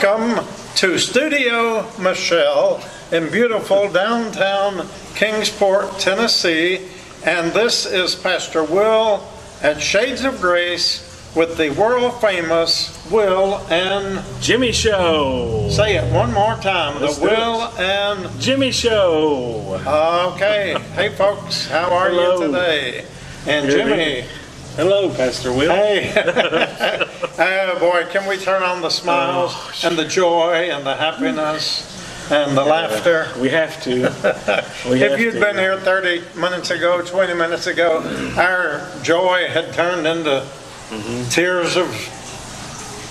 Welcome to Studio Michelle in beautiful downtown Kingsport, Tennessee. And this is Pastor Will at Shades of Grace with the world famous Will and Jimmy Show. Say it one more time. Let's the Will and Jimmy Show. Okay. Hey folks, how are you today? And Jimmy. Hello, Pastor Will. Hey. Oh boy, can we turn on the smiles and the joy and the happiness and the laughter? We have to. If you'd been here 30 minutes ago, 20 minutes ago, our joy had turned into tears of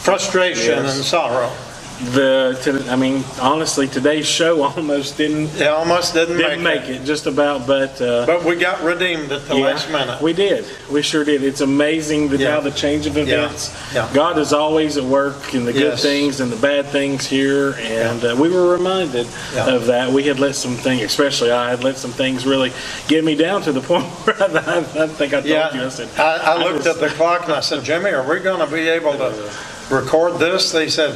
frustration and sorrow. Honestly, today's show almost didn't make it. Just about, but we got redeemed at the last minute. We did. We sure did. It's amazing how the change of events. God is always at work in the good things and the bad things here, and we were reminded of that. We had let some things, especially I had let some things really get me down to the point where I think I told you. I said, I looked at the clock and I said, Jimmy, are we going to be able to record this? They said,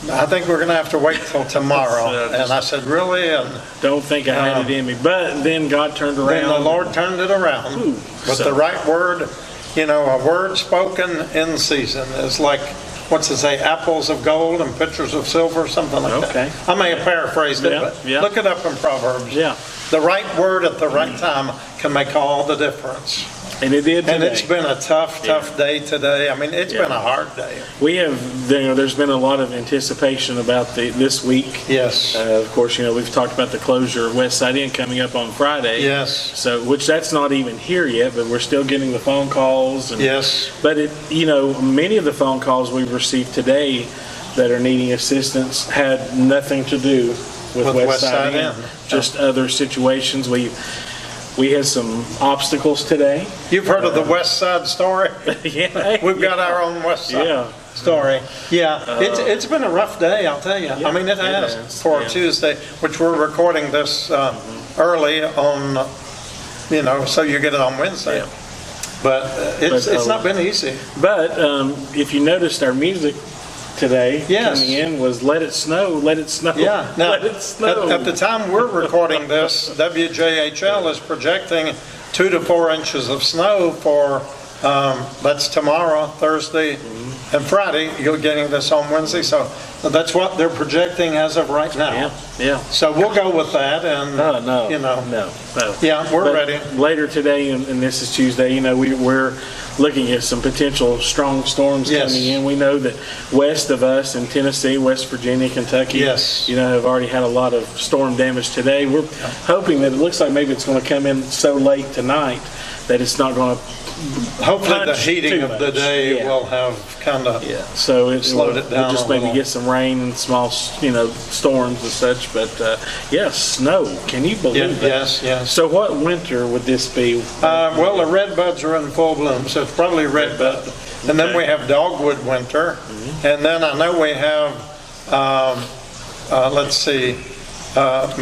I think we're going to have to wait till tomorrow. And I said, really? And don't think I had it in me. But then God turned around. Then the Lord turned it around with the right word. You know, a word spoken in season is like, what's it say, apples of gold and pitchers of silver, something like that. I may have paraphrased it, but look it up in Proverbs. The right word at the right time can make all the difference. And it did today. And it's been a tough day today. I mean, it's been a hard day. We have, there's been a lot of anticipation about this week. Yes. Of course, we've talked about the closure of West Side Inn coming up on Friday. Yes. So, which that's not even here yet, but we're still getting the phone calls. And, but many of the phone calls we've received today that are needing assistance had nothing to do with West Side Inn. Just other situations. We had some obstacles today. You've heard of the West Side story? We've got our own West Side story. It's been a rough day, I'll tell you. I mean, it has for Tuesday, which we're recording this early on, so you get it on Wednesday. But it's not been easy. But if you noticed our music today coming in was Let It Snow, Let It Snow, Now, Let It Snow. At the time we're recording this, WJHL is projecting 2 to 4 inches of snow for, that's tomorrow, Thursday, and Friday. You're getting this on Wednesday, so that's what they're projecting as of right now. So we'll go with that, and No. Yeah, we're ready. Later today, and this is Tuesday, we're looking at some potential strong storms coming in. We know that west of us in Tennessee, West Virginia, Kentucky, have already had a lot of storm damage today. We're hoping that it looks like maybe it's going to come in so late tonight that it's not going to hopefully the heating of the day will have kind of slowed it down. We'll just maybe get some rain and small, storms and such. But snow. Can you believe that? Yes. So what winter would this be? Well, the red buds are in full bloom, so it's probably red bud. And then we have dogwood winter, and then I know we have. Let's see.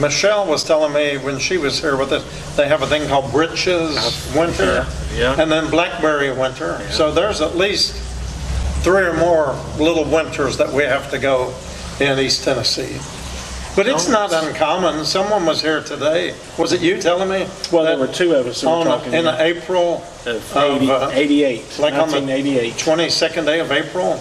Michelle was telling me when she was here with us, they have a thing called Britches winter, and then blackberry winter. So there's at least 3 or more little winters that we have to go in East Tennessee. But it's not uncommon. Someone was here today. Was it you telling me? Well, there were 2 of us who were talking. In April of 88, like 1988. On the 22nd day of April?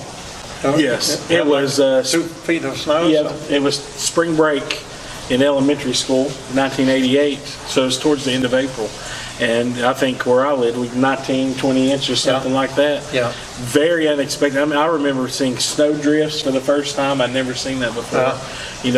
Yes, it was 2 feet of snow. It was spring break in elementary school, 1988, so it's towards the end of April. And I think where I lived, 19, 20 inches, something like that. Very unexpected. I mean, I remember seeing snow drifts for the first time. I'd never seen that before.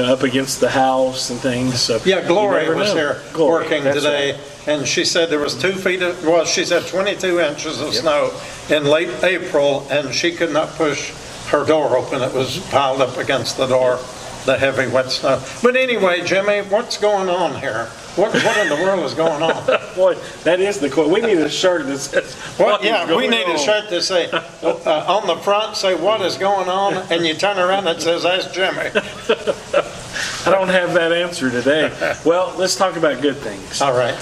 Up against the house and things. So Gloria was here working today, and she said there was 2 feet she said 22 inches of snow in late April, and she could not push her door open. It was piled up against the door. The heavy wet snow. But anyway, Jimmy, what's going on here? What in the world is going on? Boy, that is the quote. We need a shirt that says, we need a shirt that say, on the front, say, what is going on? And you turn around and it says, ask Jimmy. I don't have that answer today. Well, let's talk about good things. All right.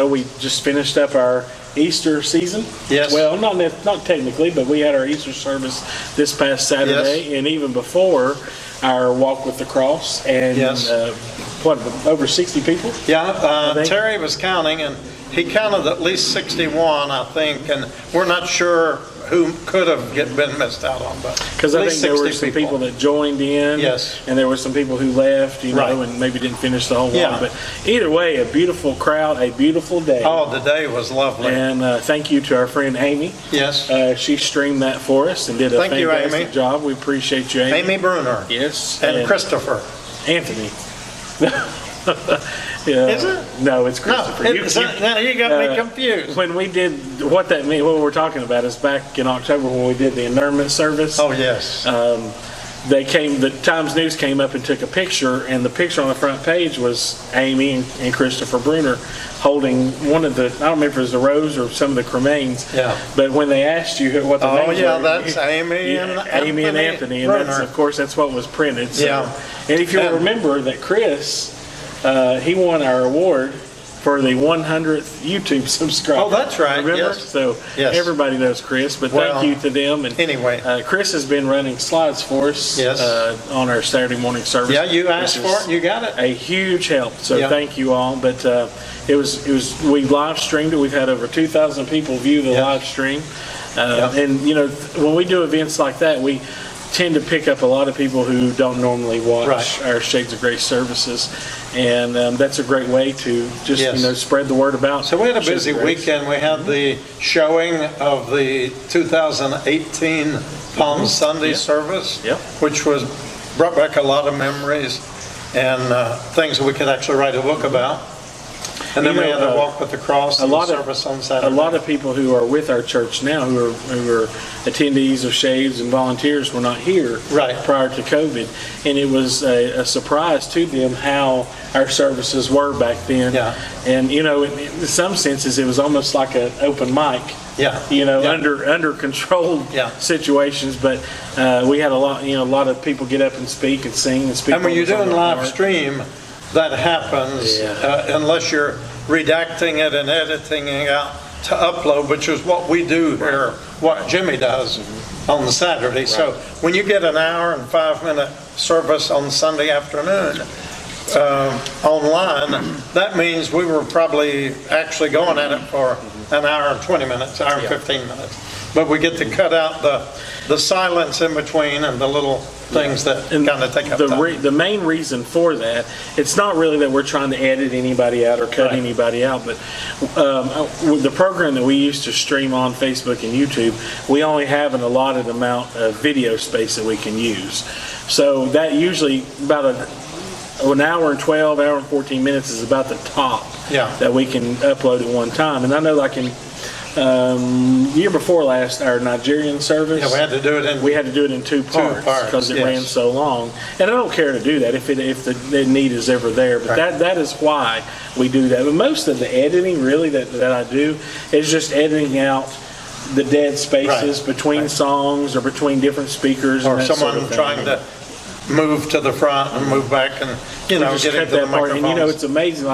We just finished up our Easter season. Yes. Well, not technically, but we had our Easter service this past Saturday, Yes. and even before our Walk with the Cross, and Yes. over 60 people? Yeah, think. Terry was counting, and he counted at least 61, I think, and we're not sure who could have been missed out on, but Because at I least think there were 60 some people that joined in. Yes. And there were some people who left, Right. and maybe didn't finish the whole Yeah. walk. But either way, a beautiful crowd, a beautiful day. Oh, the day was lovely. And thank you to our friend Amy. Yes. She streamed that for us and did a Thank you, Amy. fantastic job. We appreciate you, Amy. Amy Bruner. Yes. And Christopher. Anthony. Yeah. Is it? No, it's No, Christopher. now you got me confused. When we did, what that means, what we're talking about is back in October when we did the interment service. Oh, yes. The Times News came up and took a picture, and the picture on the front page was Amy and Christopher Bruner holding one of the, I don't remember if it was the rose or some of the cremains. Yeah. But when they asked you what the Oh, names yeah, were, that's Amy and Amy and Anthony, and that's, Bruner. of course, that's what was printed. So. Yeah. And if you'll And- remember that Chris, he won our award for the 100th YouTube subscriber. Oh, that's right, Remember? yes. So Yes. everybody knows Chris, but Well, thank you to them. And anyway. Chris has been running slides for us Yes. On our Saturday morning service. Yeah, you asked which for is it, you got it. a huge help. So Yeah. thank you all. But we live streamed it. We've had over 2,000 people view the Yeah. live stream. Yeah. And when we do events like that, we tend to pick up a lot of people who don't normally watch Right. our Shades of Grace services, and that's a great way to just Yes. spread the word about. So we had a Shades busy of Grace. weekend. We had the showing of the 2018 Palm Sunday Yeah. service, Yep. which brought back a lot of memories and things that we could actually write a book about. And then You we know, had the Walk with the Cross and the service on A Saturday. lot of people who are with our church now, who are attendees of Shades and volunteers, were not here Right. prior to COVID, and it was a surprise to them how our services were back then. Yeah. And in some senses, it was almost like an open mic. Yeah. Yeah. Under controlled Yeah. situations, but we had a lot of people get up and speak and sing and speak. And when what you're was on doing their live heart. stream, that happens Yeah. unless you're redacting it and editing it out to upload, which is what we do here, what Jimmy does on the Saturday. So when you get an hour and 5-minute service on Sunday afternoon online, that means we were probably actually going at it for an hour and 20 minutes, hour and 15 minutes. But we get to cut out the silence in between and the little things that kind of take up time. The main reason for that, it's not really that we're trying to edit anybody out or cut Right. anybody out, but with the program that we use to stream on Facebook and YouTube, we only have an allotted amount of video space that we can use. So that usually about an hour and 12, hour and 14 minutes is about the top Yeah. that we can upload at one time. And I know like in year before last, our Nigerian service. Yeah, we had to do it in. We had to do it in two parts because it yes. ran so long. And I don't care to do that if the need is ever there. But Right. that is why we do that. But most of the editing really that I do is just editing out the dead spaces Right. between songs or between different speakers. Or and that someone sort of thing. trying to move to the front and move back and, We get just into cut the that part. And microphones. it's amazing.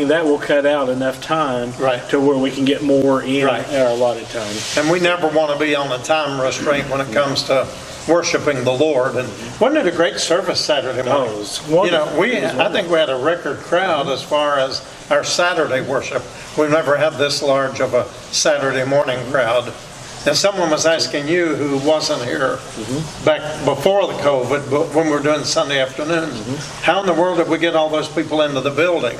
That will cut out enough time Right. to where we can get more in Right. our allotted time. And we never want to be on a time restraint when it comes to worshiping the Lord. And wasn't it a great service Saturday morning? Oh, it was wonderful. It was I think we had a record crowd as far as our Saturday worship. We've never had this large of a Saturday morning crowd. And someone was asking you who wasn't here back before the COVID, but when we were doing Sunday afternoons, how in the world did we get all those people into the building?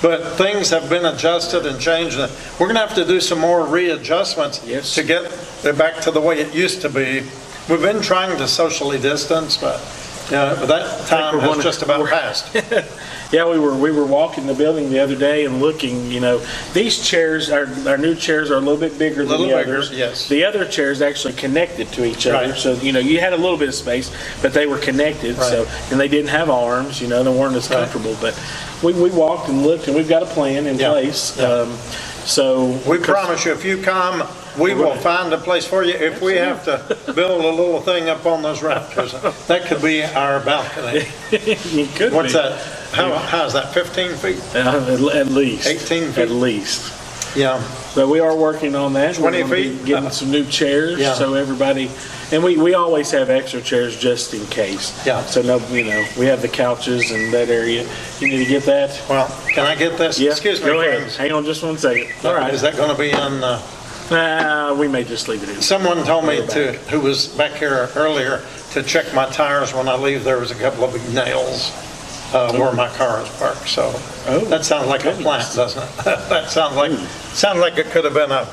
But things have been adjusted and changed. We're going to have to do some more readjustments Yes. to get it back to the way it used to be. We've been trying to socially distance, but that time has just about passed. Yeah, we were walking the building the other day and looking, these chairs, our new chairs are a little bit bigger than Little the bigger, others. yes. The other chairs actually connected to each other. Right. So, you had a little bit of space, but they were connected. Right. So, and they didn't have arms, they weren't as Right. comfortable. But we walked and looked, and we've got a plan in Yeah. place. Yeah. We We promise you, if you come, we will find a place for you. If we have to build a little thing up on those rafters, that could be our balcony. You could What's be. that? How is that, 15 feet? At least. 18 feet? At least. Yeah, But we are working on that. 20 We're gonna be feet? Getting some new chairs, Yeah. so everybody, and we always have extra chairs just in case. Yeah. So no, we have the couches in that area. You need to get that? well, can I get this? Yeah. Excuse me, Go ahead. friends. Hang on just one second. All right. Is that going to be on, We may just leave it in. someone told me Go who was back here earlier, to check my tires when I leave. There was a couple of big nails where my car is parked, so Oh, that sounds like a plant, doesn't it? That sounds like it could have been a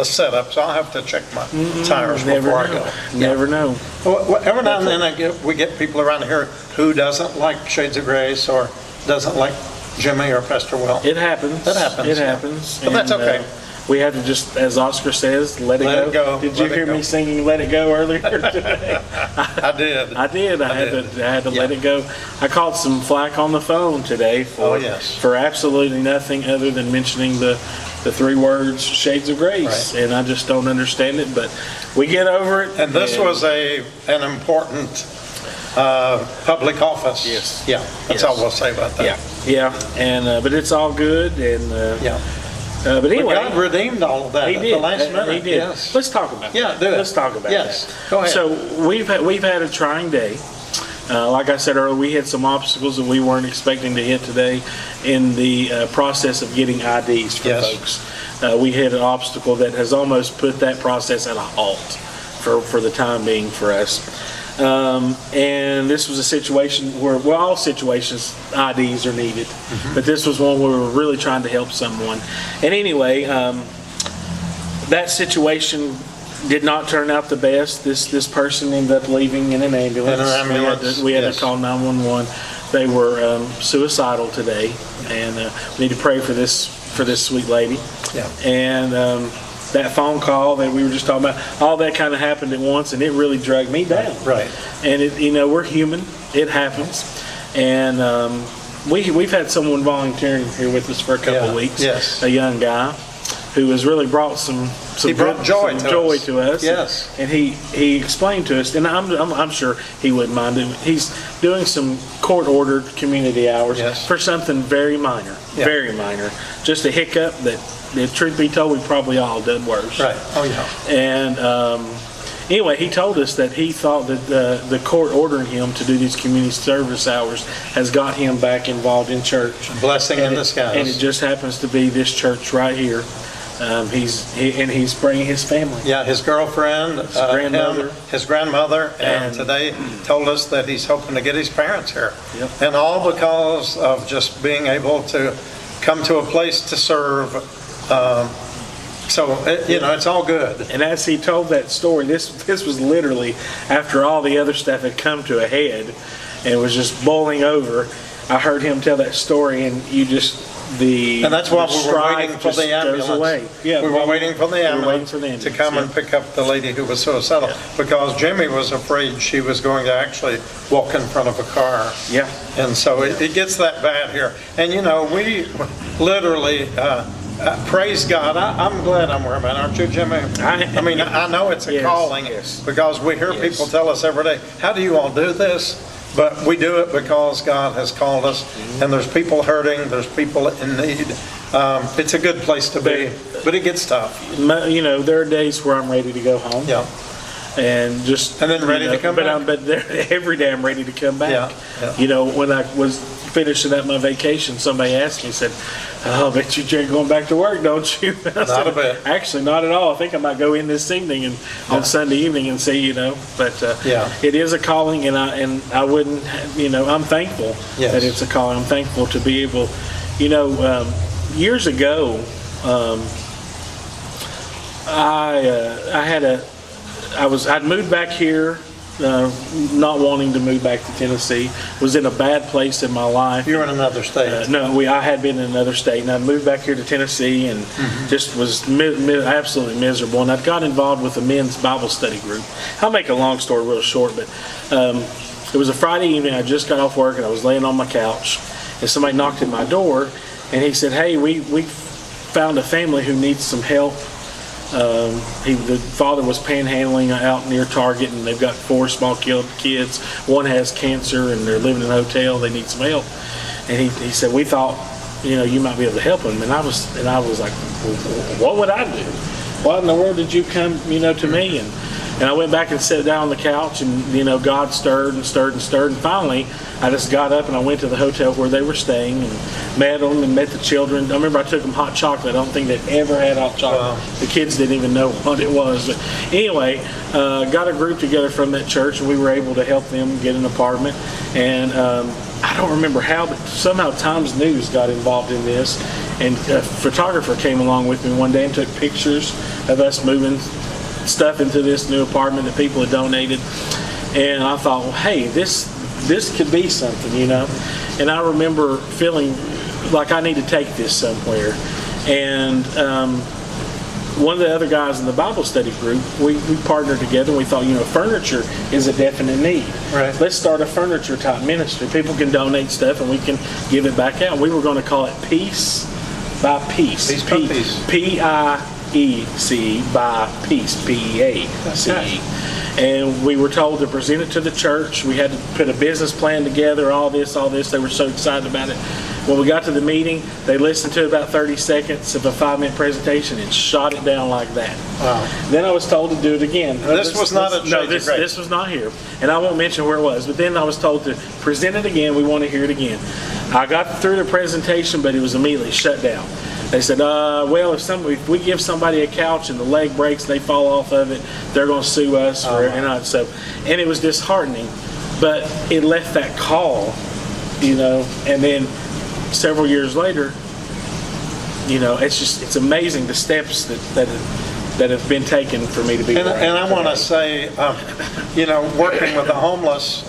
setup, so I'll have to check my tires Never before I know. go. Never know. Well, every now and then we get people around here who doesn't like Shades of Grace or doesn't like Jimmy or Pastor Will. It happens. That happens, It yeah. happens. But that's And, okay. We have to just, as Oscar says, let it Let go. it go. Did you Let it hear go. me singing "Let It Go" earlier today? I did. I did. I had to let it go. I caught some flack on the phone today Oh, for yes. for absolutely nothing other than mentioning the three words "Shades of Grace," Right. and I just don't understand it. But we get over it. And this was an important public office. Yes. Yeah, that's Yes. all we'll say about that. yeah, and but it's all good. And Yeah. but But anyway. God redeemed all of that He at did. the last minute. He did. Yes. Let's talk about Yeah, that. do it. Let's talk about Yes. that. Go ahead. So we've had a trying day. Like I said earlier, we had some obstacles that we weren't expecting to hit today in the process of getting IDs for Yes. folks. We hit an obstacle that has almost put that process at a halt for the time being for us. And this was a situation where, well, all situations, IDs are needed, but this was one where we were really trying to help someone. And anyway, that situation did not turn out the best. This person ended up leaving in an ambulance. In an ambulance, We had yes. to call 911. They were suicidal today, and we need to pray for this sweet lady. Yeah. And that phone call that we were just talking about, all that kind of happened at once, and it really dragged me down. Right. And we're human. It happens. And we've had someone volunteering here with us for a couple Yeah, of weeks. yes. A young guy who has really brought some He brought joy to us. us. Yes. And he explained to us, and I'm sure he wouldn't mind it. He's doing some court-ordered community hours Yes. for something very minor, Yeah. very minor. Just a hiccup that, truth be told, we probably all done worse. Right. Oh, yeah. And anyway, he told us that he thought that the court ordering him to do these community service hours has got him back involved in church. Blessing in And it disguise. just happens to be this church right here. He's bringing his family. Yeah, his girlfriend, grandmother. his grandmother, and And- today told us that he's hoping to get his parents here. Yep. And all because of just being able to come to a place to serve. It's all good. And as he told that story, this was literally after all the other stuff had come to a head and was just boiling over. I heard him tell that story, and And that's why we were waiting for the ambulance. Away. Yeah, We were waiting for the we were waiting ambulance for the to ambulance, come yeah. and pick up the lady who was suicidal, because Jimmy was afraid she was going to actually walk in front of a car. Yeah. And so it gets that bad here. And we literally, praise God, I'm glad I'm where I'm at, aren't you, Jimmy? I mean, I know it's a Yes, calling, yes. because we hear Yes. people tell us every day, how do you all do this? But we do it because God has called us, and there's people hurting, there's people in need. It's a good place to be, but it gets tough. There are days where I'm ready to go home. Yeah, And And then ready to come back. But every day I'm ready to come back. Yeah. When I was finishing up my vacation, somebody asked me, said, "Oh, I bet you're going back to work, don't you?" I said, a bit. Actually, not at all. I think I might go in this evening and on Sunday evening and see, But Yeah. it is a calling, and I wouldn't, I'm thankful Yes. that it's a calling. I'm thankful to be able, years ago, I'd moved back here, not wanting to move back to Tennessee. Was in a bad place in my life. You're in another state. I had been in another state, and I moved back here to Tennessee, and just was absolutely miserable. And I got involved with a men's Bible study group. I'll make a long story real short, but it was a Friday evening. I just got off work, and I was laying on my couch, and somebody knocked at my door, and he said, "Hey, we found a family who needs some help." The father was panhandling out near Target, and they've got 4 small kids. One has cancer, and they're living in a hotel. They need some help. And he said, "We thought you might be able to help them. And I was like, well, what would I do? What in the world did you come, to me? And I went back and sat down on the couch, and, God stirred and stirred and stirred. And finally, I just got up and I went to the hotel where they were staying and met them and met the children. I remember I took them hot chocolate. I don't think they'd ever had hot chocolate. Wow. The kids didn't even know what it was. But anyway, got a group together from that church, and we were able to help them get an apartment. And I don't remember how, but somehow Times News got involved in this. And a photographer came along with me one day and took pictures of us moving stuff into this new apartment that people had donated. And I thought, well, hey, this could be something, And I remember feeling like I need to take this somewhere. And one of the other guys in the Bible study group, we partnered together, and we thought, furniture is a definite need. Right. Let's start a furniture type ministry. People can donate stuff and we can give it back out. We were going to call it Piece by Piece. Piece by Piece. P-I-E-C by Peace, P-E-A-C-E. Okay. And we were told to present it to the church. We had to put a business plan together, all this. They were so excited about it. When we got to the meeting, they listened to about 30 seconds of a 5-minute presentation and shot it down like that. Wow. Then I was told to do it again. This was not at Shades of Grace. This was not here. And I won't mention where it was. But then I was told to present it again. We want to hear it again. I got through the presentation, but it was immediately shut down. They said, well, if we give somebody a couch and the leg breaks and they fall off of it, they're going to sue us. And it was disheartening. But it left that call, and then several years later, it's amazing the steps that have been taken for me to be. And I want to say, working with the homeless,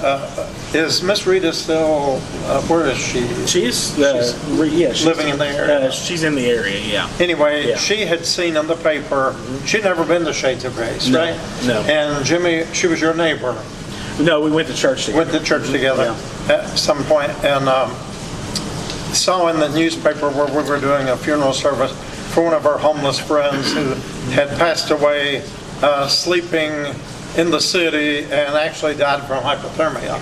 is Miss Rita still? Where is she? She's living in the area. She's in the area, yeah. Anyway, she had seen in the paper. She'd never been to Shades of Grace, right? No. And Jimmy, she was your neighbor. No, we went to church together. Went to church together at some point, and saw in the newspaper where we were doing a funeral service for one of our homeless friends who had passed away sleeping in the city and actually died from hypothermia.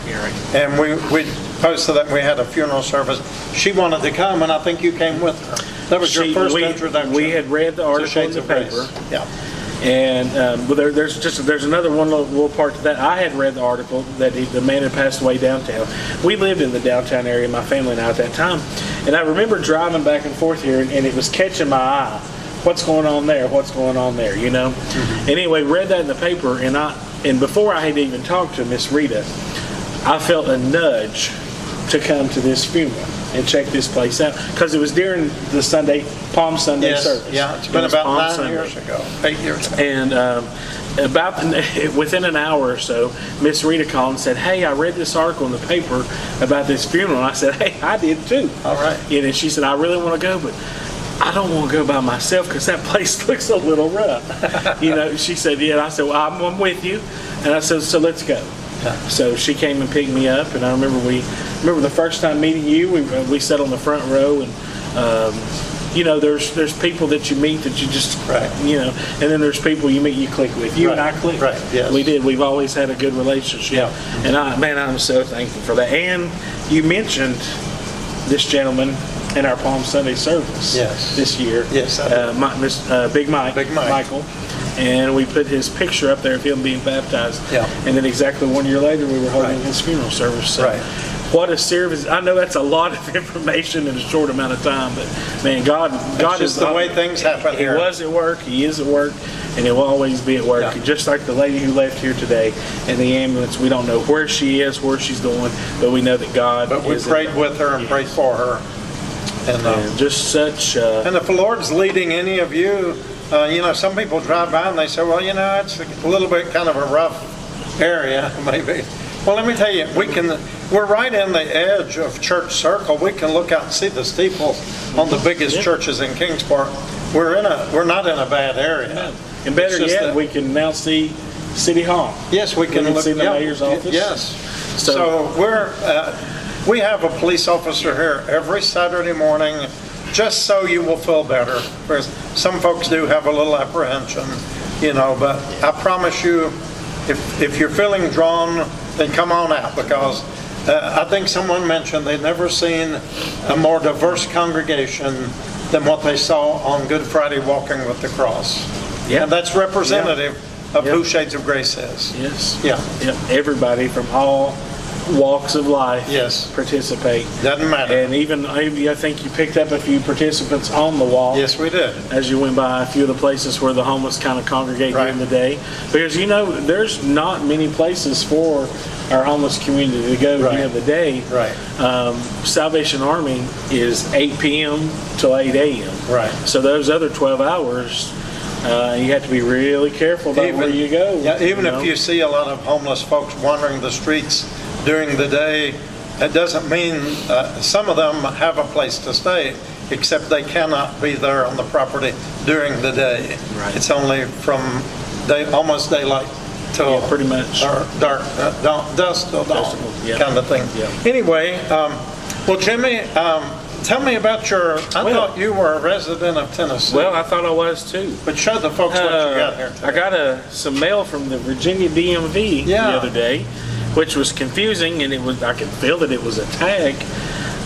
And we posted that we had a funeral service. She wanted to come, and I think you came with her. That was your first introduction. We had read the article in the paper. Yeah. And there's another one little part to that. I had read the article that the man had passed away downtown. We lived in the downtown area, my family and I, at that time. And I remember driving back and forth here, and it was catching my eye. What's going on there? What's going on there? Mm-hmm. Anyway, read that in the paper, and before I had even talked to Miss Rita, I felt a nudge to come to this funeral and check this place out, because it was during the Palm Sunday service. Yeah, it's been about 8 years ago. And within an hour or so, Miss Rita called and said, hey, I read this article in the paper about this funeral. And I said, hey, I did too. All right. And she said, I really want to go, but I don't want to go by myself because that place looks a little rough. She said, yeah. And I said, well, I'm with you. And I said, so let's go. So she came and picked me up, and I remember the first time meeting you, we sat on the front row, and there's people that you meet that you just and then there's people you meet you click with. You and I clicked. Right. Yes. We did. We've always had a good relationship. Yeah. And I'm so thankful for that. And you mentioned this gentleman in our Palm Sunday service this year. Yes. Big Mike. Michael. And we put his picture up there of him being baptized. Yeah. And then exactly 1 year later, we were holding his funeral service. So what a service. I know that's a lot of information in a short amount of time, but man, God is the way things happen here. He was at work, he is at work, and he will always be at work. Yeah. Just like the lady who left here today in the ambulance, we don't know where she is, where she's going, but we know that God is. But we prayed with her and prayed for her. And just such... and if the Lord's leading any of you, some people drive by and they say, well, it's a little bit kind of a rough area, maybe. Well, let me tell you, we're right in the edge of Church Circle. We can look out and see the steeple on the biggest churches in Kingsport. We're not in a bad area. No. And better yet, we can now see City Hall. Yes, we can see the mayor's office. Yes. So we have a police officer here every Saturday morning, just so you will feel better. Whereas some folks do have a little apprehension, but I promise you, if you're feeling drawn, then come on out, because I think someone mentioned they'd never seen a more diverse congregation than what they saw on Good Friday walking with the cross. Yeah. And that's representative of Yeah. who Shades of Grace is. Yes. Yeah. Yep. Everybody from all walks of life Yes. participate. Doesn't matter. And even, I think you picked up a few participants on the wall. Yes, we did. As you went by a few of the places where the homeless kind of congregate during Right. the day. Because, there's not many places for our homeless community to go Right. during the day. Right. Salvation Army is 8 p.m. till 8 a.m. Right. So those other 12 hours, you have to be really careful about where you go. Yeah, even if you see a lot of homeless folks wandering the streets during the day, it doesn't mean some of them have a place to stay, except they cannot be there on the property during the day. Right. It's only from almost daylight till Yeah, pretty much. dark, dusk till dawn, Yeah. kind of thing. Yeah. Anyway, well, Jimmy, tell me about I thought you were a resident of Tennessee. Well, I thought I was too. But show the folks what you got here today. I got some mail from the Virginia DMV the Yeah. other day, which was confusing, and I could feel that it was a tag.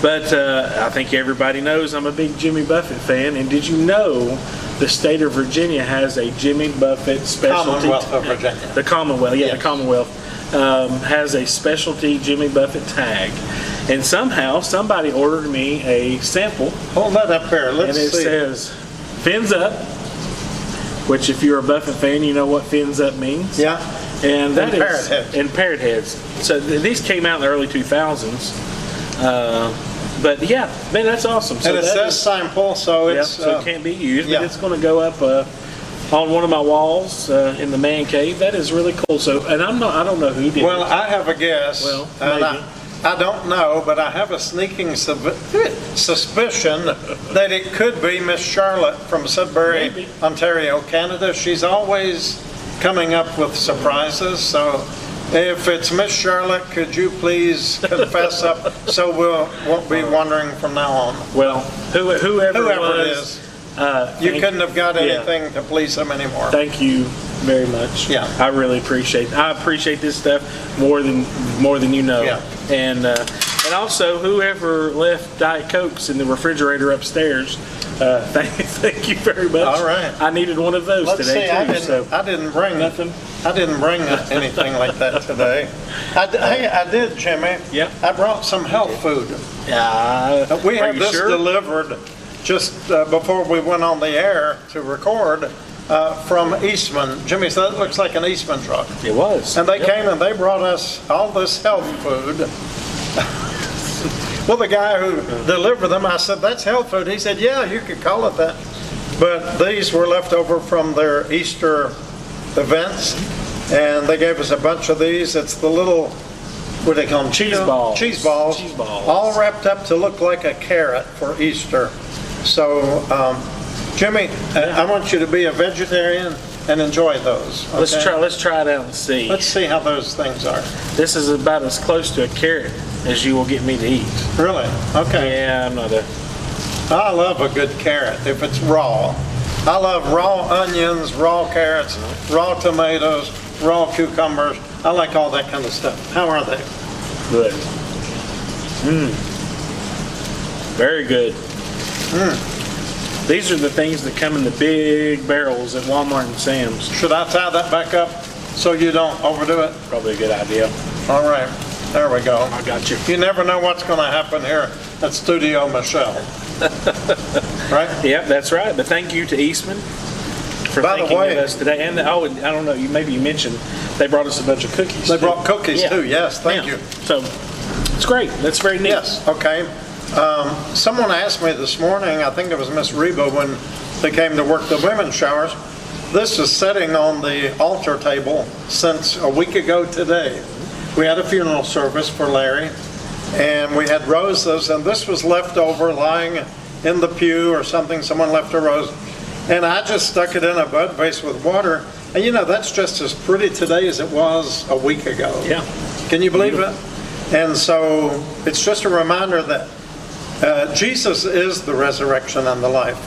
But I think everybody knows I'm a big Jimmy Buffett fan. And did you know the state of Virginia has a Jimmy Buffett specialty? Commonwealth of Virginia. The Commonwealth, yeah, Yes. the Commonwealth has a specialty Jimmy Buffett tag. And somehow somebody ordered me a sample, Hold that up there. Let's and it see. says "Fins Up," which if you're a Buffett fan, you know what "Fins Up" means. Yeah. And that And is Parrot Heads. and Parrot Heads. So these came out in the early 2000s. But yeah, man, that's awesome. So And it that says is- sample, so yeah, it's, so it can't be used, yeah. but it's going to go up on one of my walls in the man cave. That is really cool. So, and I don't know who did well, it. I have a guess. Well, and maybe. I don't know, but I have a sneaking suspicion that it could be Miss Charlotte from Sudbury, Maybe. Ontario, Canada. She's always coming up with surprises, so if it's Miss Charlotte, could you please confess up so we won't be wondering from now on? Well, whoever it Whoever it was, is, you thank- couldn't have got yeah. anything to please them anymore. Thank you very much. Yeah. I really appreciate. I appreciate this stuff more than you know. Yeah. And also whoever left Diet Cokes in the refrigerator upstairs. Thank you very much. All right. I needed one of those Let's today see, too. I didn't bring Nothing? I didn't bring anything like that today. Hey, I did, Jimmy. Yeah. I brought some health food. Yeah. We Are had you this sure? delivered just before we went on the air to record from Eastman. Jimmy said, that looks like an Eastman truck. It was. And they Yep. came and they brought us all this health food. Well, the guy who delivered them, I said, that's health food. He said, yeah, you could call it that. But these were left over from their Easter events, and they gave us a bunch of these. It's the little, what do they call them? Cheese balls. Cheese balls. Cheese balls. All wrapped up to look like a carrot for Easter. So, Jimmy, I want you to be a vegetarian and enjoy those. Okay? Let's try it out and see. Let's see how those things are. This is about as close to a carrot as you will get me to eat. Really? Okay. Yeah, I'm not a. I love a good carrot if it's raw. I love raw onions, raw carrots, raw tomatoes, raw cucumbers. I like all that kind of stuff. How are they? Good. Very good. These are the things that come in the big barrels at Walmart and Sam's. Should I tie that back up so you don't overdo it? Probably a good idea. All right. There we go. I got you. You never know what's going to happen here at Studio Michelle. Right? Yep, that's right. But thank you to Eastman for By the thinking way- of us today. And I don't know, maybe you mentioned they brought us a bunch of cookies. They too. brought cookies Yeah. too. Yes, thank Yeah. you. So it's great. That's very neat. Yes, okay. Someone asked me this morning, I think it was Miss Reba when they came to work the women's showers, this is sitting on the altar table since a week ago today. We had a funeral service for Larry, and we had roses, and this was left over lying in the pew or something, someone left a rose, and I just stuck it in a bud vase with water, and you know, that's just as pretty today as it was a week ago. Yeah. Can you believe it? And so it's just a reminder that Jesus is the resurrection and the life.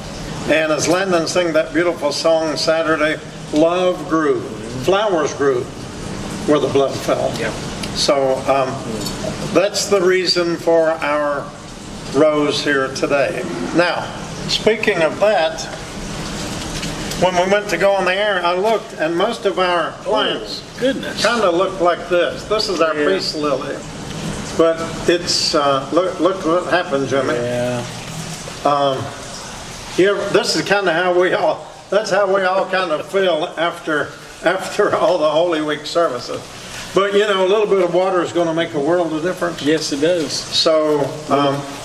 And as Landon sang that beautiful song Saturday, love grew, flowers grew where the blood fell. Yeah. So that's the reason for our rows here today. Now, speaking of that, when we went to go on the air, I looked, and most of our plants kind of look like this. This is our peace lily. But it's, look what happened, Jimmy. Yeah. This is kind of how we all, that's how we all kind of feel after all the Holy Week services. But, you know, a little bit of water is going to make a world of difference. Yes, it does. So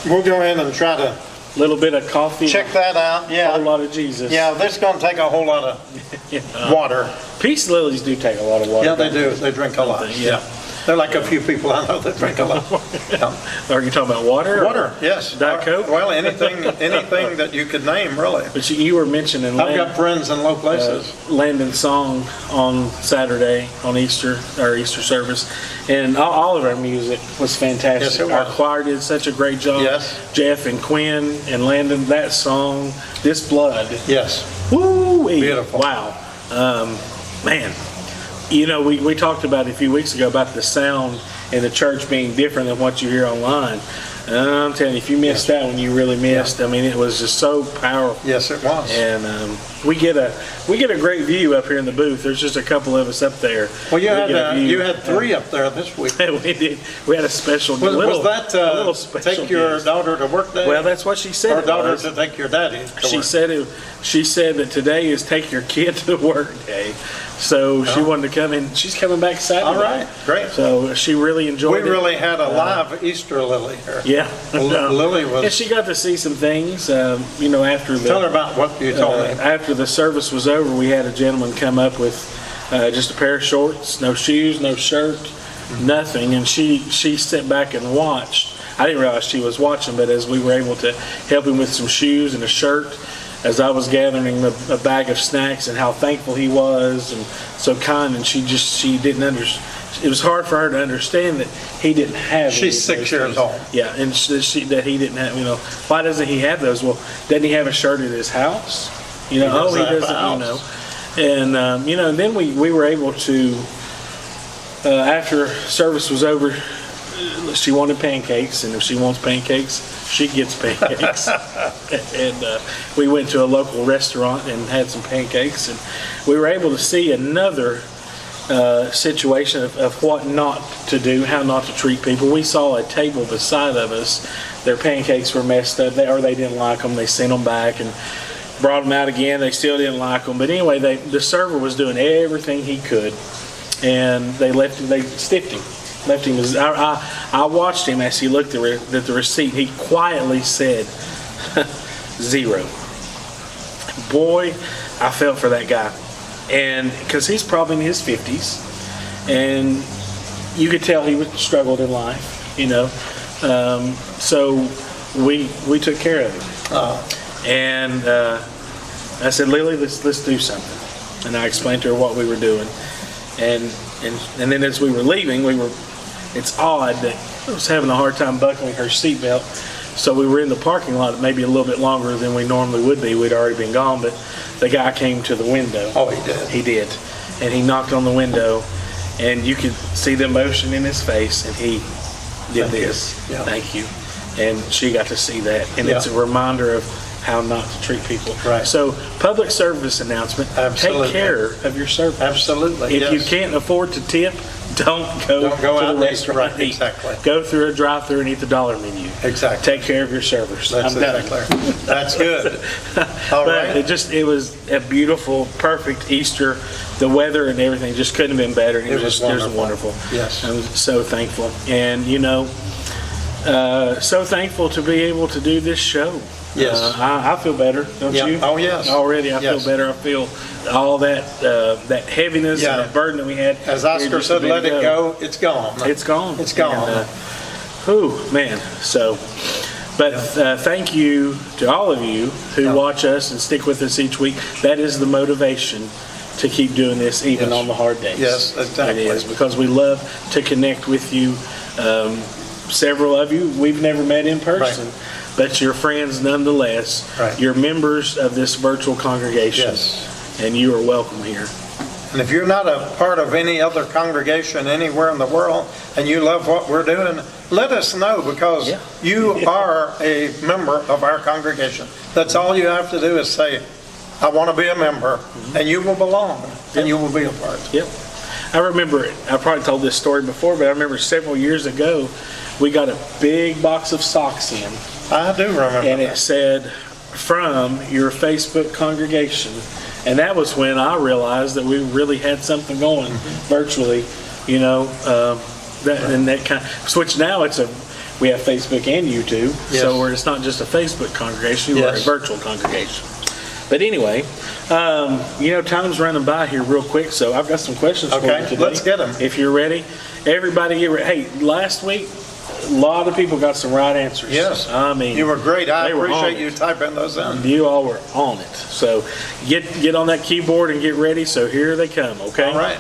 we'll go ahead and try to A little bit of coffee. check that out. A Yeah. whole lot of Jesus. Yeah, this is going to take a whole lot of water. Peace lilies do take a lot of water. Yeah, they do. They drink a lot. Yeah. They're like a few people I know that drink a lot. Yeah. Are you talking about water? Water, yes. Diet Coke? Well, anything that you could name, really. But you were mentioning I've got friends in low places. Landon's song on Saturday on Easter, our Easter service, and all of our music was fantastic. Yes, it was. Our choir did such a great job. Yes. Jeff and Quinn and Landon, that song, This Blood. Yes. Woo! Beautiful. Wow. Man, you know, we talked about it a few weeks ago about the sound in the church being different than what you hear online. I'm telling you, if you missed that one, you really missed. I mean, it was just so powerful. Yes, it was. And we get a great view up here in the booth. There's just a couple of us up there. Well, you had three up there this week. We did. We had a special. Was that a little special take your guest. daughter to work day? Well, that's what she said. Or it daughter was. to take your daddy to She work? said She said that today is take your kid to work day. So she wanted to come in. She's coming back Saturday. All right, great. So she really enjoyed We it. really had a live Easter lily here. Yeah. Lily was. And she got to see some things, you know, after the. Tell her about what you told me. After the service was over, we had a gentleman come up with just a pair of shorts, no shoes, no shirt, nothing, and she sat back and watched. I didn't realize she was watching, but as we were able to help him with some shoes and a shirt, as I was gathering him a bag of snacks, and how thankful he was and so kind, and she didn't understand. It was hard for her to understand that he didn't have. She's 6 years old. Yeah, and that he didn't have. You know, why doesn't he have those? Well, doesn't he have a shirt at his house? You know, He he doesn't doesn't. have a You know, house. and you know, and then we were able to. After service was over, she wanted pancakes, and if she wants pancakes, she gets pancakes. And we went to a local restaurant and had some pancakes, and we were able to see another situation of what not to do, how not to treat people. We saw a table beside of us. Their pancakes were messed up, or they didn't like them. They sent them back and brought them out again. They still didn't like them. But anyway, the server was doing everything he could, and they left him. They stiffed him. Left him. I watched him as he looked at the receipt. He quietly said, 0. Boy, I felt for that guy. And because he's probably in his 50s, and you could tell he struggled in life, you know. So we took care of him. And I said, Lily, let's do something. And I explained to her what we were doing. And then as we were leaving, it's odd that I was having a hard time buckling her seatbelt. So we were in the parking lot maybe a little bit longer than we normally would be. We'd already been gone, but the guy came to the window. Oh, he did. He did. And he knocked on the window, and you could see the emotion in his face, and he did this. Yeah. Thank you. And she got to see that. And it's a reminder of how not to treat people. Right. So, public service announcement. Absolutely. Take care of your servers. Absolutely, If you yes. can't afford to tip, don't go Don't go to out the and eat. restaurant. Right, and eat. exactly. Go through a drive-through and eat the dollar menu. Exactly. Take care of your servers. That's I'm done. exactly. That's good. All But right. it was a beautiful, perfect Easter. The weather and everything just couldn't have been better. It was just wonderful. wonderful. Yes. I'm so thankful. And, you know, so thankful to be able to do this show. Yes. I feel better, don't Yeah. you? Oh, yes. Already I Yes. feel better. I feel all that heaviness Yeah. and that burden that we had. As here Oscar just a said, minute let it ago. go. It's gone. It's gone. It's gone. And, whew, man. So, but thank you to all of you who watch us and stick with us each week. That is the motivation to keep doing this even Yes. on the hard days. Yes, exactly. It is, because we love to connect with you. Several of you we've never met in person, Right. but you're friends nonetheless. Right. You're members of this virtual congregation. Yes. And you are welcome here. And if you're not a part of any other congregation anywhere in the world and you love what we're doing, let us know, because Yeah. you are a member of our congregation. That's all you have to do is say, I want to be a member, and you will belong, and you will be a part. Yep. I remember, I probably told this story before, but I remember several years ago, we got a big box of socks in, I do remember and it that. said, from your Facebook congregation. And that was when I realized that we really had something going virtually, you know, that kind of, which now we have Facebook and YouTube, Yes. so it's not just a Facebook congregation, we're a Yes. virtual congregation. But anyway, you know, time's running by here real quick, so I've got some questions for you Okay, today. let's get 'em. If you're ready. Everybody get ready. Hey, last week, a lot of people got some right answers. Yes. I mean, You were great. I they were on appreciate it. you typing those in. You all were on it. So get on that keyboard and get ready. So here they come, okay? All right.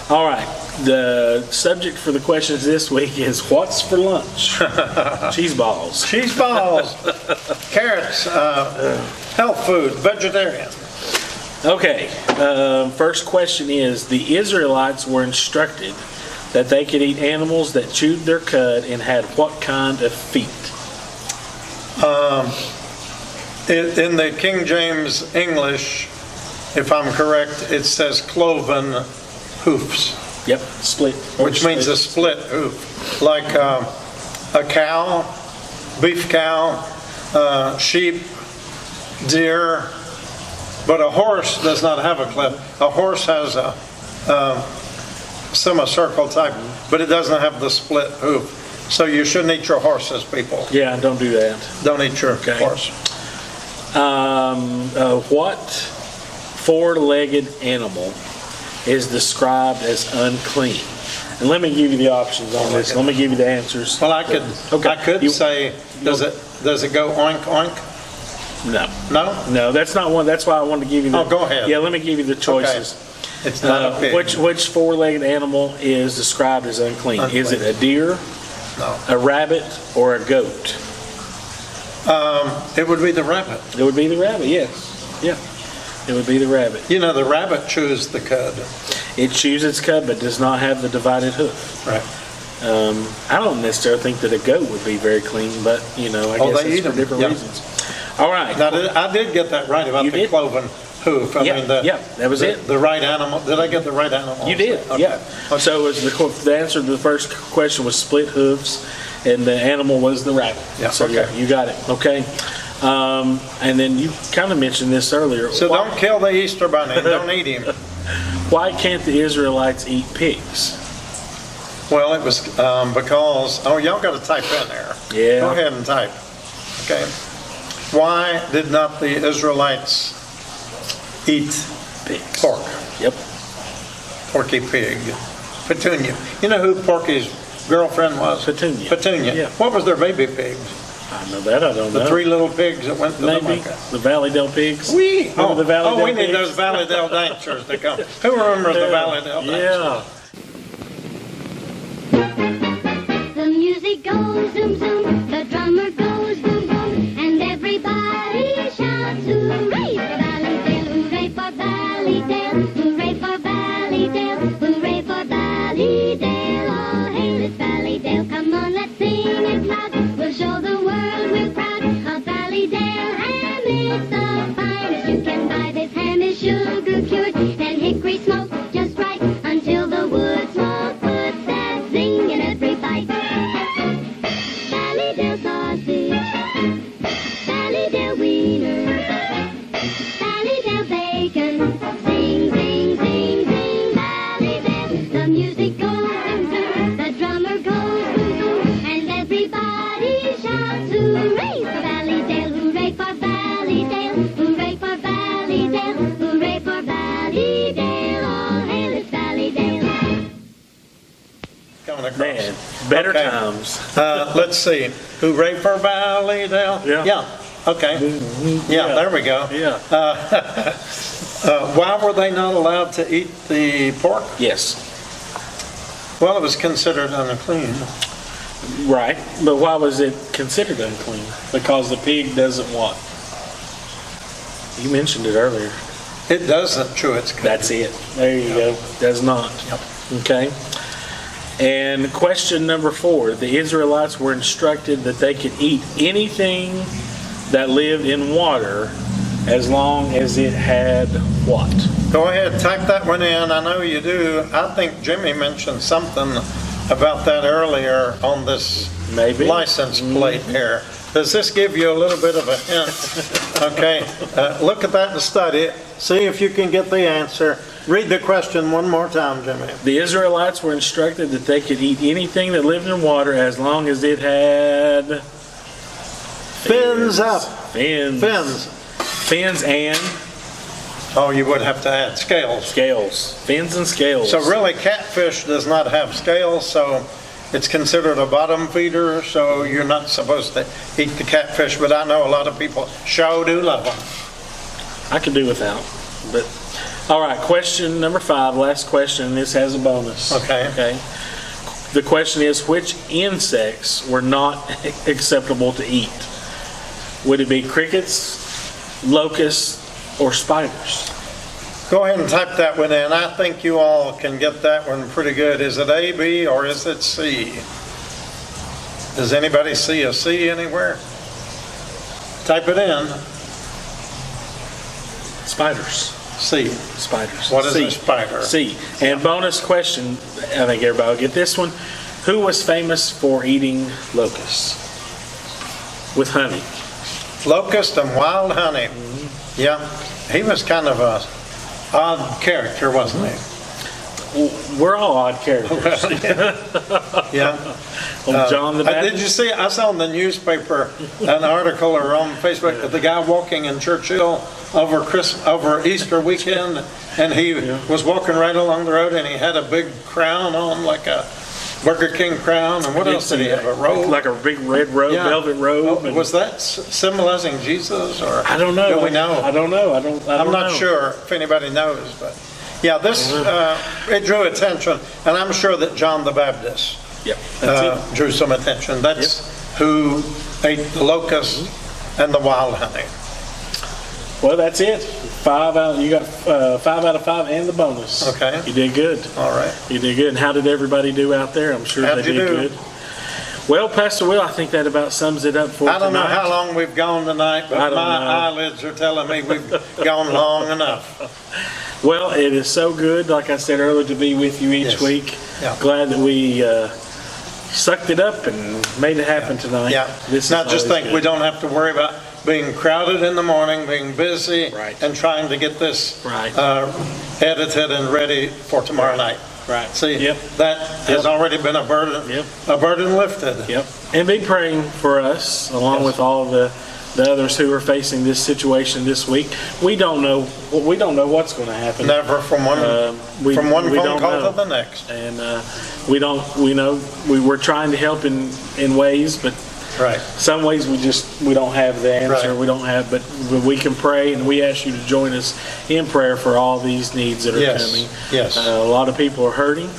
All right. The subject for the questions this week is what's for lunch? Cheese balls. Cheese balls, carrots, health food, vegetarian. Okay. First question is, the Israelites were instructed that they could eat animals that chewed their cud and had what kind of feet? In the King James English, if I'm correct, it says cloven hoofs, Yep, split. which means a split hoof, like a cow, beef cow, sheep, deer, but a horse does not have a cleft. A horse has a semicircle type, but it doesn't have the split hoof. So you shouldn't eat your horses, people. Yeah, don't do that. Don't eat your Okay. horse. What four-legged animal is described as unclean? And let me give you the options on this. Let me give you the answers. Well, I could You- say, does it go oink oink? No. No? No, that's not one. That's why I wanted to give you the. Oh, go ahead. Yeah, let me give you the choices. It's not a pig. Which four-legged animal is described as unclean? Is it a deer, No. a rabbit, or a goat? It would be the rabbit. It would be the rabbit, yes. Yeah, it would be the rabbit. You know, the rabbit chews the cud. It chews its cud but does not have the divided hoof. Right. I don't necessarily think that a goat would be very clean, but, you know, I Oh, guess they it's eat for 'em, different yeah. reasons. All right. Now, I did get that right about You the did? cloven hoof. I Yeah, mean, yeah, that was it. The right animal. Did I get the right animal? You did, Okay. yeah. So it was the answer to the first question was split hooves, and the animal was the rabbit. Yeah, So okay. you got it, okay. And then you kind of mentioned this earlier. So don't kill the Easter bunny. Don't eat him. Why can't the Israelites eat pigs? Well, it was because, y'all got to type in there. Yeah. Go ahead and type. Okay. Why did not the Israelites eat Pigs. pork? Yep. Porky pig. Petunia. You know who Porky's girlfriend was? Petunia. Petunia. Yeah. What was their baby pigs? I know that, I don't know. The three little pigs that went to the Maybe. market. The Valleydale pigs? We Remember the Valleydale we need pigs? those Valleydale dancers to come. Who remembers the Valleydale dancers? Yeah. The music goes zoom zoom, the drummer goes boom boom, and everybody shouts hooray for Valleydale, hooray for Valleydale, hooray for Valleydale, hooray for Valleydale. All hail it's Valleydale, come on let's sing it loud, we'll show the world we're proud of Valleydale ham. It's the finest you can buy. This ham is sugar cured and hickory smoked just right until the wood smoke puts that zing in every bite. Valleydale sausage, Valleydale wieners, Valleydale bacon, sing, sing, sing, sing, Valleydale. The music goes zoom zoom, the drummer goes boom boom, and everybody shouts hooray for Valleydale, hooray for Valleydale, hooray for Valleydale, hooray for Valleydale. All hail it's Valleydale. Coming across. Man, better Okay. times. Let's see. Hooray for Valleydale. Yeah. Okay. Yeah, there we go. Yeah. Why were they not allowed to eat the pork? Yes. Well, it was considered unclean. Right. But why was it considered unclean? Because the pig doesn't what? You mentioned it earlier. It doesn't chew its cud. That's it. There you go. Does not. Okay. And question number 4, the Israelites were instructed that they could eat anything that lived in water as long as it had what? Go ahead, type that one in. I know you do. I think Jimmy mentioned something about that earlier on this Maybe. license plate here. Does this give you a little bit of a hint? Okay, look at that and study it. See if you can get the answer. Read the question one more time, Jimmy. The Israelites were instructed that they could eat anything that lived in water as long as it had Fins up. Fins. Fins. Fins and Oh, you would have to add scales. scales. Fins and scales. So really, catfish does not have scales, so it's considered a bottom feeder, so you're not supposed to eat the catfish, but I know a lot of people sure do love them. I could do without, but, all right, question number 5, last question, this has a bonus. Okay. The question is, which insects were not acceptable to eat? Would it be crickets, locusts, or spiders? Go ahead and type that one in. I think you all can get that one pretty good. Is it A, B, or is it C? Does anybody see a C anywhere? Type it in. Spiders. C. Spiders. What is C. a spider? C. And bonus question, I think everybody will get this one. Who was famous for eating locusts with honey? Locust and wild honey. Yeah, he was kind of a odd character, wasn't he? We're all odd characters. Yeah. John the Baptist. Did you see, I saw in the newspaper an article or on Facebook of the guy walking in Churchill over Easter weekend, and he was walking right along the road, and he had a big crown on, like a Burger King crown, and what else did he have, a robe? Like a big red robe, Yeah. velvet robe. Oh, was that symbolizing Jesus, or? I don't know. Do we know? I don't know. I'm not sure if anybody knows, but, yeah, this, it drew attention, and I'm sure that John the Baptist Yep, that's it. drew some attention. That's who ate the locust and the wild honey. Well, that's it. You got 5 out of 5 and the bonus. Okay. You did good. All right. You did good. And how did everybody do out there? I'm sure How'd they you did do? good. Well, Pastor Will, I think that about sums it up for I don't know tonight. how long we've gone tonight, I but don't my know. eyelids are telling me we've gone long enough. Well, it is so good, like I said earlier, to be with you each Yes. week. Yeah. Glad that we sucked it up and made it happen tonight. Yeah. This Now, is just always think, good. we don't have to worry about being crowded in the morning, being busy, Right. and trying to get this Right. edited and ready for tomorrow night. Right. See, Yep. that has Yep. already been a burden, Yep. a burden lifted. Yep. And be praying for us, along Yes. with all the others who are facing this situation this week. We don't know what's going to happen. Never from one we phone don't call know. to the next. And we're trying to help in ways, but Right. some ways we don't have the answer. Right. We don't have, but we can pray, and we ask you to join us in prayer for all these needs that are Yes. coming. Yes. A lot of people are hurting,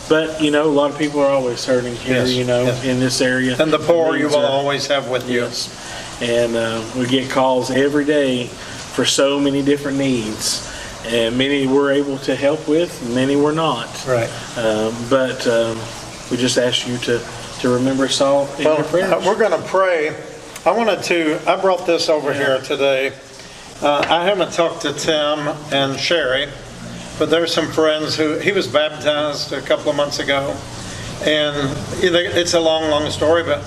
but a lot of people are always hurting here. Yes. Yes. In this area. And the poor you Needs will are- always have with you. Yes. And we get calls every day for so many different needs. And many we're able to help with, and many we're not. Right. But we just ask you to remember us all in your prayers. Well, we're going to pray. I brought this over here today. I haven't talked to Tim and Sherry, but there's some friends he was baptized a couple of months ago. And it's a long, long story, but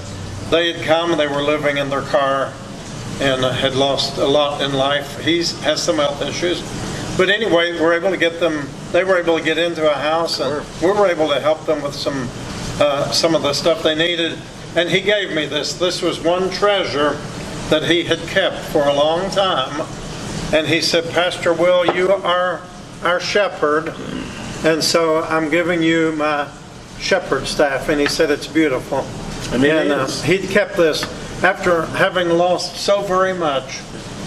they had come, they were living in their car and had lost a lot in life. He has some health issues. But anyway, they were able to get into a house, and we were able to help them with some of the stuff they needed. And he gave me this. This was one treasure that he had kept for a long time. And he said, Pastor Will, you are our shepherd, and so I'm giving you my shepherd staff. And he said, it's beautiful. And it is. He'd kept this after having lost so very much,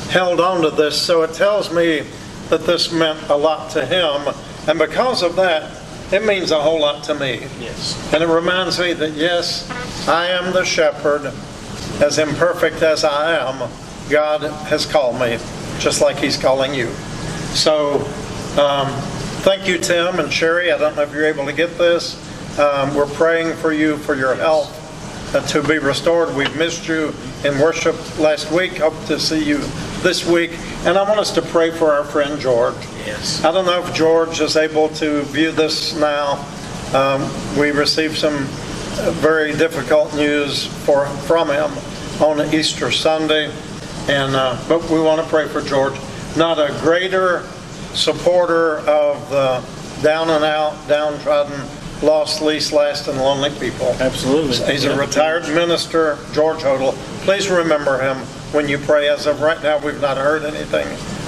held on to this. So it tells me that this meant a lot to him. And because of that, it means a whole lot to me. Yes. And it reminds me that, yes, I am the shepherd. As imperfect as I am, God has called me, just like He's calling you. So, thank you, Tim and Sherry. I don't know if you're able to get this. We're praying for you, for your health to be restored. We've missed you in worship last week. Hope to see you this week. And I want us to pray for our friend George. Yes. I don't know if George is able to view this now. We received some very difficult news from him on Easter Sunday, but we want to pray for George. Not a greater supporter of the down and out, downtrodden, lost, least, last, and lonely people. Absolutely. He's a retired minister, George Hodel. Please remember him when you pray. As of right now, we've not heard anything,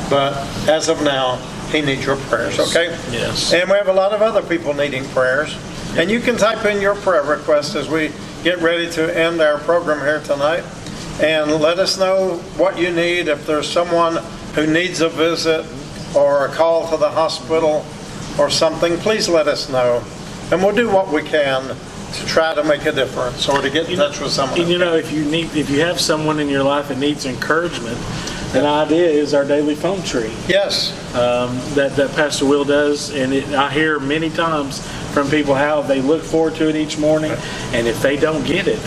but as of now, he needs your prayers, okay? Yes. And we have a lot of other people needing prayers. And you can type in your prayer request as we get ready to end our program here tonight. And let us know what you need. If there's someone who needs a visit or a call to the hospital or something, please let us know. And we'll do what we can to try to make a difference or to get in touch with someone. And if you have someone in your life that needs encouragement, an idea is our daily phone tree. Yes. That Pastor Will does, and I hear many times from people how they look forward to it each morning, and if they don't get it,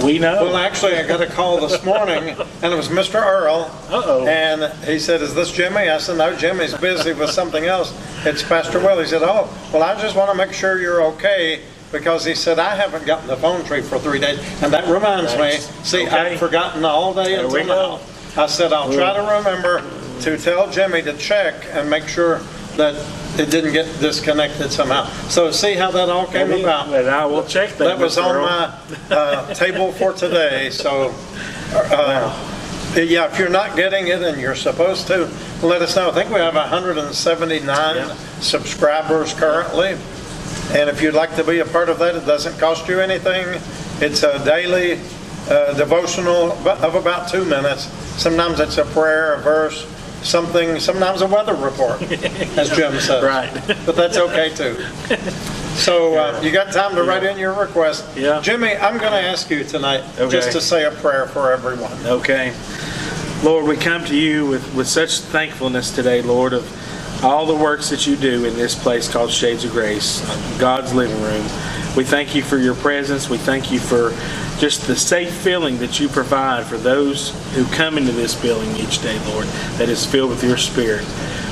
we know. Well, actually, I got a call this morning, and it was Mr. Earl. Uh-oh. And he said, "Is this Jimmy?" I said, "No, Jimmy's busy with something else. It's Pastor Will." He said, "Oh, well, I just want to make sure you're okay." Because he said, "I haven't gotten the phone tree for 3 days." And that reminds me, see, okay. I've forgotten all day There we until go. now. I said, I'll try to remember to tell Jimmy to check and make sure that it didn't get disconnected somehow. So see how that all came about? And I will check that. That was Mr. on Earl. my table for today. So, yeah, if you're not getting it and you're supposed to, let us know. I think we have 179 subscribers currently. And if you'd like to be a part of that, it doesn't cost you anything. It's a daily devotional of about 2 minutes. Sometimes it's a prayer, a verse, something, sometimes a weather report, as Jim says. Right. But that's okay too. So you got time to write in your request. Yeah. Jimmy, I'm going to ask you tonight just to say a prayer for everyone. Okay. Lord, we come to you with such thankfulness today, Lord, of all the works that you do in this place called Shades of Grace, God's living room. We thank you for your presence. We thank you for just the safe feeling that you provide for those who come into this building each day, Lord, that is filled with your Spirit.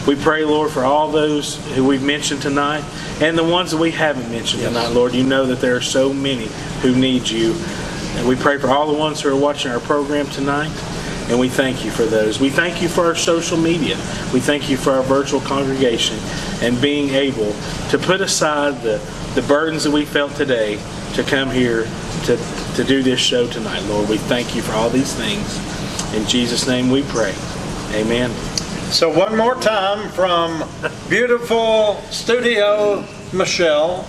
We pray, Lord, for all those who we've mentioned tonight and the ones that we haven't mentioned tonight, Lord. You know that there are so many who need you. And we pray for all the ones who are watching our program tonight. And we thank you for those. We thank you for our social media. We thank you for our virtual congregation and being able to put aside the burdens that we felt today to come here to do this show tonight, Lord. We thank you for all these things. In Jesus' name we pray. Amen. So one more time from beautiful Studio Michelle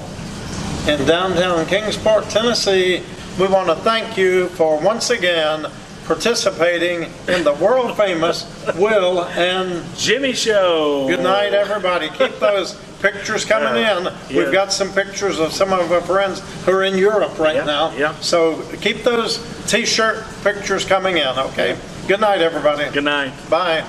in downtown Kingsport, Tennessee, we want to thank you for once again participating in the world-famous Will and Jimmy Show. Good night, everybody. Keep those pictures coming in. We've got some pictures of some of our friends who are in Europe right now. Yeah. So keep those T-shirt pictures coming in, okay? Good night, everybody. Good night. Bye.